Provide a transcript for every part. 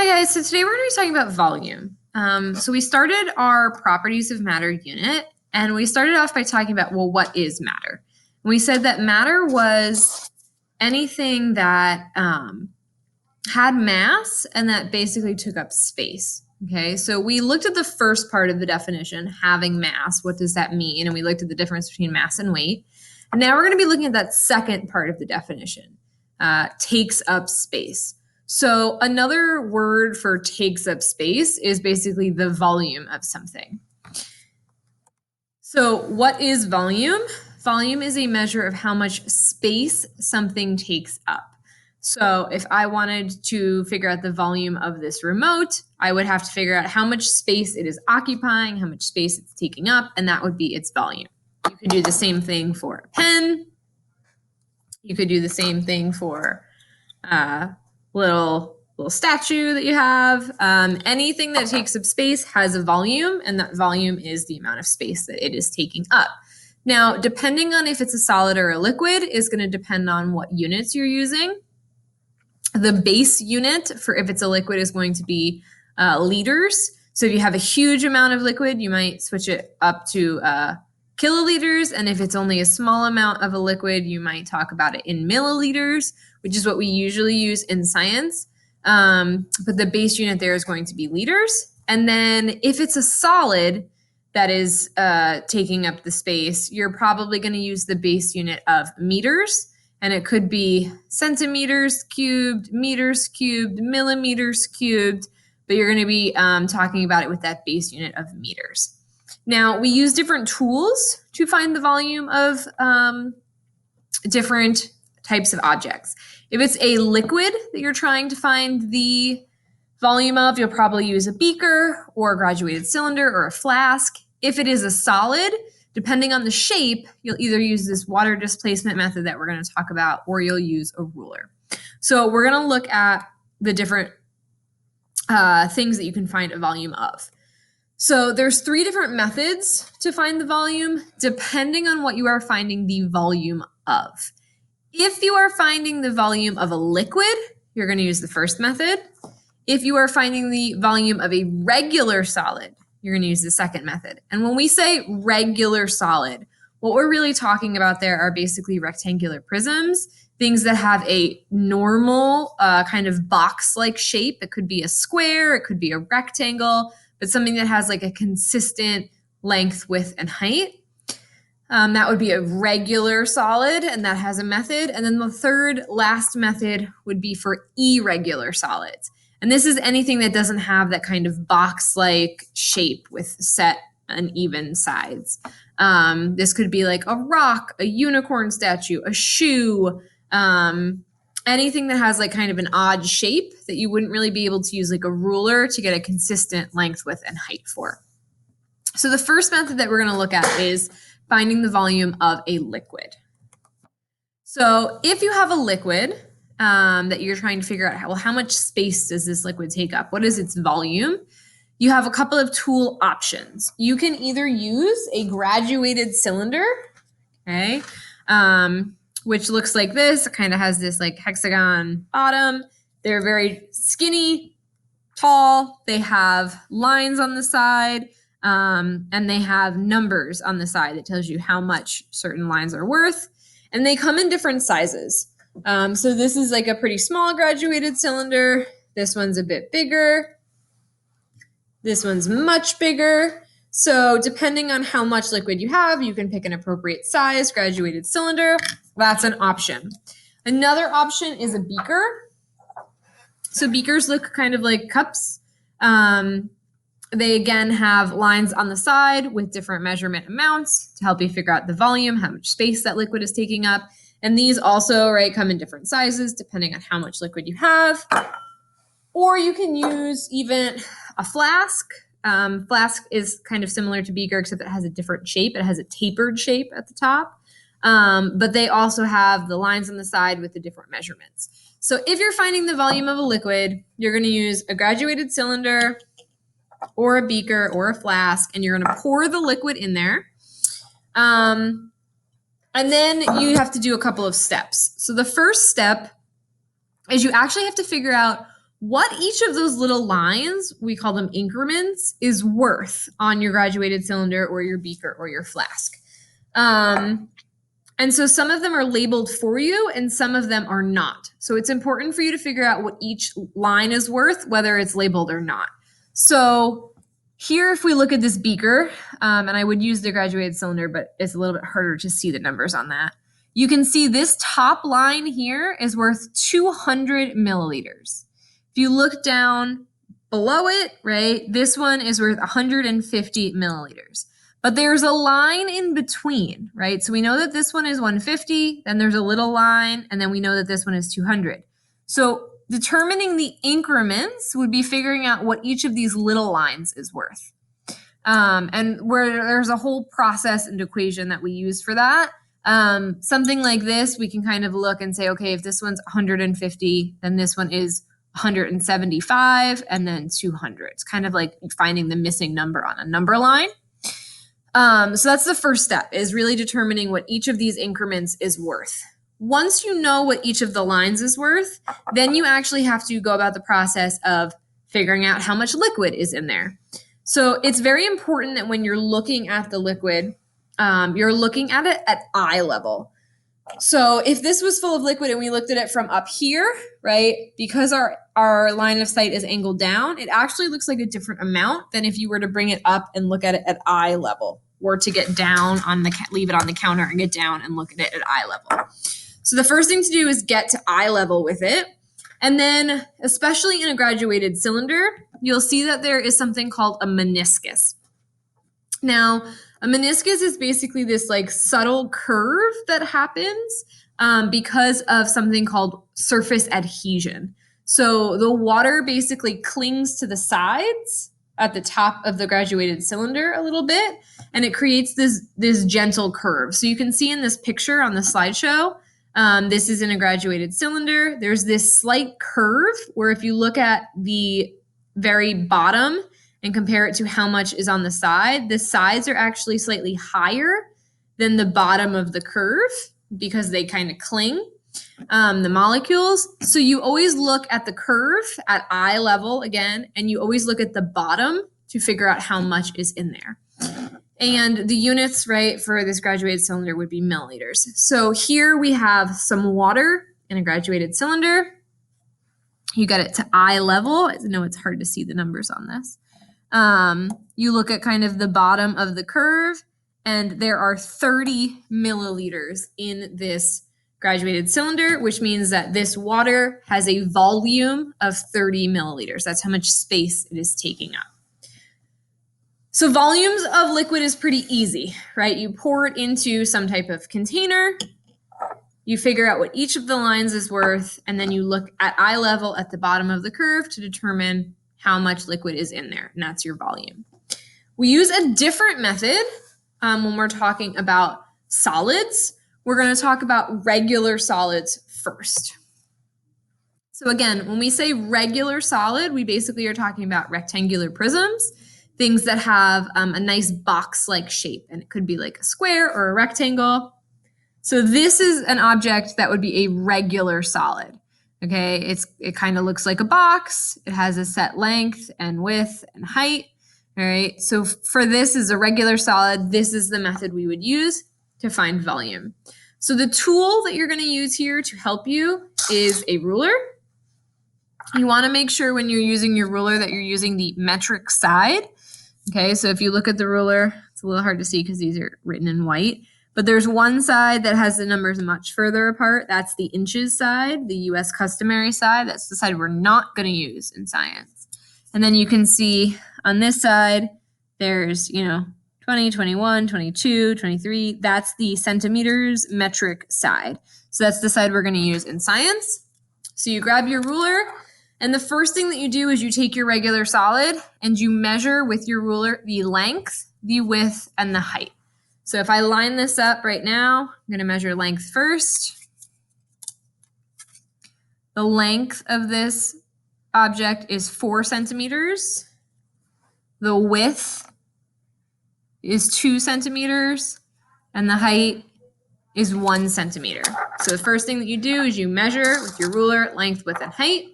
Hi guys, so today we're going to be talking about volume. So we started our properties of matter unit, and we started off by talking about, well, what is matter? And we said that matter was anything that had mass and that basically took up space. Okay, so we looked at the first part of the definition, having mass. What does that mean? And we looked at the difference between mass and weight. And now we're going to be looking at that second part of the definition, takes up space. So another word for takes up space is basically the volume of something. So what is volume? Volume is a measure of how much space something takes up. So if I wanted to figure out the volume of this remote, I would have to figure out how much space it is occupying, how much space it's taking up, and that would be its volume. You could do the same thing for a pen. You could do the same thing for little statue that you have. Anything that takes up space has a volume, and that volume is the amount of space that it is taking up. Now, depending on if it's a solid or a liquid is going to depend on what units you're using. The base unit for if it's a liquid is going to be liters. So if you have a huge amount of liquid, you might switch it up to kiloliters. And if it's only a small amount of a liquid, you might talk about it in milliliters, which is what we usually use in science. But the base unit there is going to be liters. And then if it's a solid that is taking up the space, you're probably going to use the base unit of meters. And it could be centimeters cubed, meters cubed, millimeters cubed, but you're going to be talking about it with that base unit of meters. Now, we use different tools to find the volume of different types of objects. If it's a liquid that you're trying to find the volume of, you'll probably use a beaker or a graduated cylinder or a flask. If it is a solid, depending on the shape, you'll either use this water displacement method that we're going to talk about, or you'll use a ruler. So we're going to look at the different things that you can find a volume of. So there's 3 different methods to find the volume, depending on what you are finding the volume of. If you are finding the volume of a liquid, you're going to use the first method. If you are finding the volume of a regular solid, you're going to use the second method. And when we say regular solid, what we're really talking about there are basically rectangular prisms, things that have a normal kind of box-like shape. It could be a square, it could be a rectangle, but something that has like a consistent length, width, and height. That would be a regular solid, and that has a method. And then the third last method would be for irregular solids. And this is anything that doesn't have that kind of box-like shape with set and even sides. This could be like a rock, a unicorn statue, a shoe, anything that has like kind of an odd shape that you wouldn't really be able to use like a ruler to get a consistent length, width, and height for. So the first method that we're going to look at is finding the volume of a liquid. So if you have a liquid that you're trying to figure out, well, how much space does this liquid take up? What is its volume? You have a couple of tool options. You can either use a graduated cylinder, okay, which looks like this. It kind of has this like hexagon bottom. They're very skinny, tall. They have lines on the side, and they have numbers on the side that tells you how much certain lines are worth. And they come in different sizes. So this is like a pretty small graduated cylinder. This one's a bit bigger. This one's much bigger. So depending on how much liquid you have, you can pick an appropriate size graduated cylinder. That's an option. Another option is a beaker. So beakers look kind of like cups. They again have lines on the side with different measurement amounts to help you figure out the volume, how much space that liquid is taking up. And these also, right, come in different sizes depending on how much liquid you have. Or you can use even a flask. Flask is kind of similar to beaker, except it has a different shape. It has a tapered shape at the top. But they also have the lines on the side with the different measurements. So if you're finding the volume of a liquid, you're going to use a graduated cylinder or a beaker or a flask, and you're going to pour the liquid in there. And then you have to do a couple of steps. So the first step is you actually have to figure out what each of those little lines, we call them increments, is worth on your graduated cylinder or your beaker or your flask. And so some of them are labeled for you and some of them are not. So it's important for you to figure out what each line is worth, whether it's labeled or not. So here, if we look at this beaker, and I would use the graduated cylinder, but it's a little bit harder to see the numbers on that. You can see this top line here is worth 200 milliliters. If you look down below it, right, this one is worth 150 milliliters. But there's a line in between, right? So we know that this one is 150, then there's a little line, and then we know that this one is 200. So determining the increments would be figuring out what each of these little lines is worth. And where there's a whole process and equation that we use for that. Something like this, we can kind of look and say, okay, if this one's 150, then this one is 175, and then 200. It's kind of like finding the missing number on a number line. So that's the first step, is really determining what each of these increments is worth. Once you know what each of the lines is worth, then you actually have to go about the process of figuring out how much liquid is in there. So it's very important that when you're looking at the liquid, you're looking at it at eye level. So if this was full of liquid and we looked at it from up here, right, because our line of sight is angled down, it actually looks like a different amount than if you were to bring it up and look at it at eye level, or to get down on the, leave it on the counter and get down and look at it at eye level. So the first thing to do is get to eye level with it. And then, especially in a graduated cylinder, you'll see that there is something called a meniscus. Now, a meniscus is basically this like subtle curve that happens because of something called surface adhesion. So the water basically clings to the sides at the top of the graduated cylinder a little bit, and it creates this gentle curve. So you can see in this picture on the slideshow, this is in a graduated cylinder. There's this slight curve where if you look at the very bottom and compare it to how much is on the sides are actually slightly higher than the bottom of the curve because they kind of cling, the molecules. So you always look at the curve at eye level again, and you always look at the bottom to figure out how much is in there. And the units, right, for this graduated cylinder would be milliliters. So here we have some water in a graduated cylinder. You get it to eye level. I know it's hard to see the numbers on this. You look at kind of the bottom of the curve, and there are 30 milliliters in this graduated cylinder, which means that this water has a volume of 30 milliliters. That's how much space it is taking up. So volumes of liquid is pretty easy, right? You pour it into some type of container, you figure out what each of the lines is worth, and then you look at eye level at the bottom of the curve to determine how much liquid is in there, and that's your volume. We use a different method when we're talking about solids. We're going to talk about regular solids first. So again, when we say regular solid, we basically are talking about rectangular prisms, things that have a nice box-like shape, and it could be like a square or a rectangle. So this is an object that would be a regular solid. Okay, it kind of looks like a box. It has a set length and width and height. All right, so for this is a regular solid. This is the method we would use to find volume. So the tool that you're going to use here to help you is a ruler. You want to make sure when you're using your ruler that you're using the metric side. Okay, so if you look at the ruler, it's a little hard to see because these are written in white. But there's one side that has the numbers much further apart. That's the inches side, the US customary side. That's the side we're not going to use in science. And then you can see on this side, there's, 20, 21, 22, 23. That's the centimeters metric side. So that's the side we're going to use in science. So you grab your ruler, and the first thing that you do is you take your regular solid and you measure with your ruler the length, the width, and the height. So if I line this up right now, I'm going to measure length first. The length of this object is 4 centimeters. The width is 2 centimeters. And the height is 1 centimeter. So the first thing that you do is you measure with your ruler length, width, and height.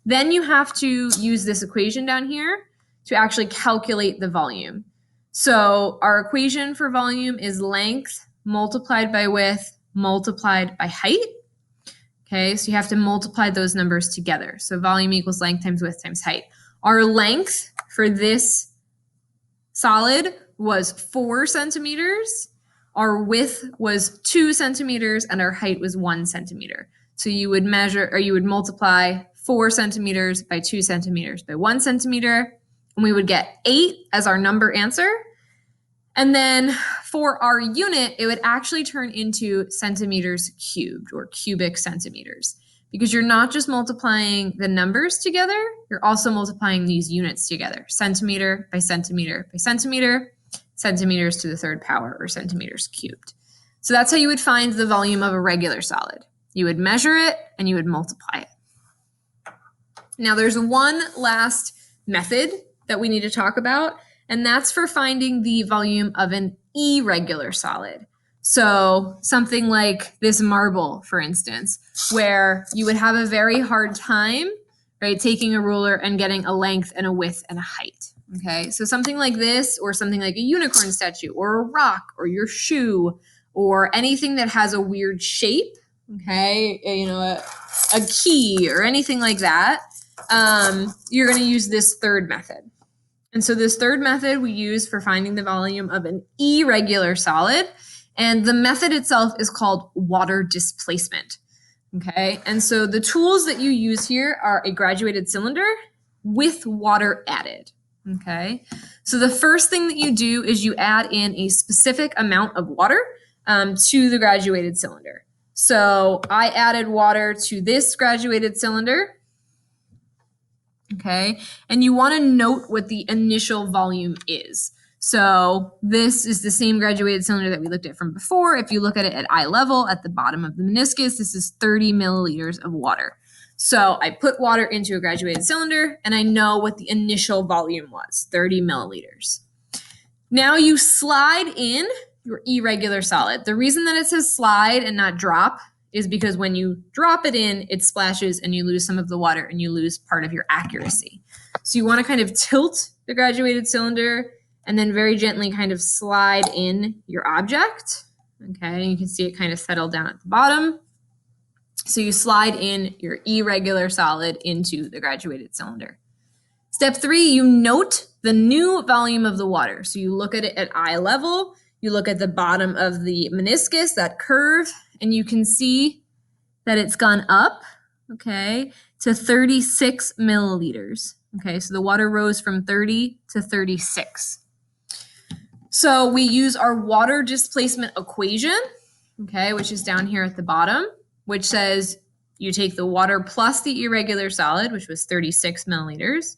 Then you have to use this equation down here to actually calculate the volume. So our equation for volume is length multiplied by width multiplied by height. Okay, so you have to multiply those numbers together. So volume equals length times width times height. Our length for this solid was 4 centimeters. Our width was 2 centimeters and our height was 1 centimeter. So you would measure, or you would multiply 4 centimeters by 2 centimeters by 1 centimeter, and we would get 8 as our number answer. And then for our unit, it would actually turn into centimeters cubed or cubic centimeters, because you're not just multiplying the numbers together, you're also multiplying these units together, centimeter by centimeter by centimeter, centimeters to the third power, or centimeters cubed. So that's how you would find the volume of a regular solid. You would measure it and you would multiply it. Now there's one last method that we need to talk about, and that's for finding the volume of an irregular solid. So something like this marble, for instance, where you would have a very hard time, right, taking a ruler and getting a length and a width and a height. Okay, so something like this, or something like a unicorn statue, or a rock, or your shoe, or anything that has a weird shape, okay, you know, a key or anything like that, you're going to use this third method. And so this third method we use for finding the volume of an irregular solid, and the method itself is called water displacement. Okay, and so the tools that you use here are a graduated cylinder with water added. Okay, so the first thing that you do is you add in a specific amount of water to the graduated cylinder. So I added water to this graduated cylinder. Okay, and you want to note what the initial volume is. So this is the same graduated cylinder that we looked at from before. If you look at it at eye level, at the bottom of the meniscus, this is 30 milliliters of water. So I put water into a graduated cylinder and I know what the initial volume was, 30 milliliters. Now you slide in your irregular solid. The reason that it says slide and not drop is because when you drop it in, it splashes and you lose some of the water and you lose part of your accuracy. So you want to kind of tilt the graduated cylinder and then very gently kind of slide in your object. Okay, you can see it kind of settle down at the bottom. So you slide in your irregular solid into the graduated cylinder. Step 3, you note the new volume of the water. So you look at it at eye level, you look at the bottom of the meniscus, that curve, and you can see that it's gone up, okay, to 36 milliliters. Okay, so the water rose from 30 to 36. So we use our water displacement equation, okay, which is down here at the bottom, which says you take the water plus the irregular solid, which was 36 milliliters,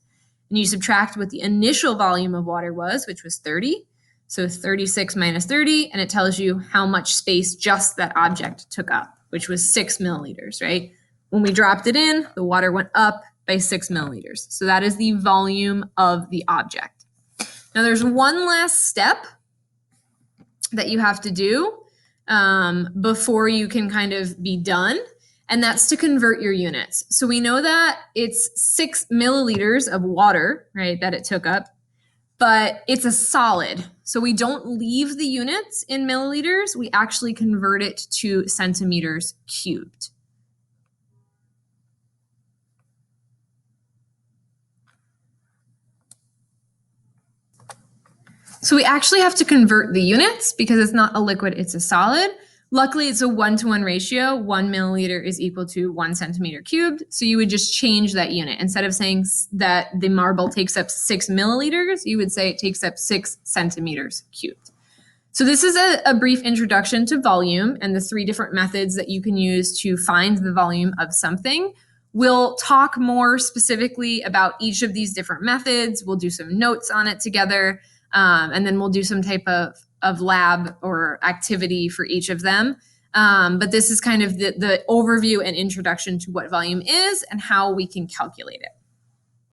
and you subtract what the initial volume of water was, which was 30. So 36 minus 30, and it tells you how much space just that object took up, which was 6 milliliters, right? When we dropped it in, the water went up by 6 milliliters. So that is the volume of the object. Now there's one last step that you have to do before you can kind of be done, and that's to convert your units. So we know that it's 6 milliliters of water, right, that it took up, but it's a solid. So we don't leave the units in milliliters, we actually convert it to centimeters cubed. So we actually have to convert the units because it's not a liquid, it's a solid. Luckily, it's a 1-to-1 ratio. 1 milliliter is equal to 1 centimeter cubed. So you would just change that unit. Instead of saying that the marble takes up 6 milliliters, you would say it takes up 6 centimeters cubed. So this is a brief introduction to volume and the 3 different methods that you can use to find the volume of something. We'll talk more specifically about each of these different methods. We'll do some notes on it together, and then we'll do some type of lab or activity for each of them. But this is kind of the overview and introduction to what volume is and how we can calculate it.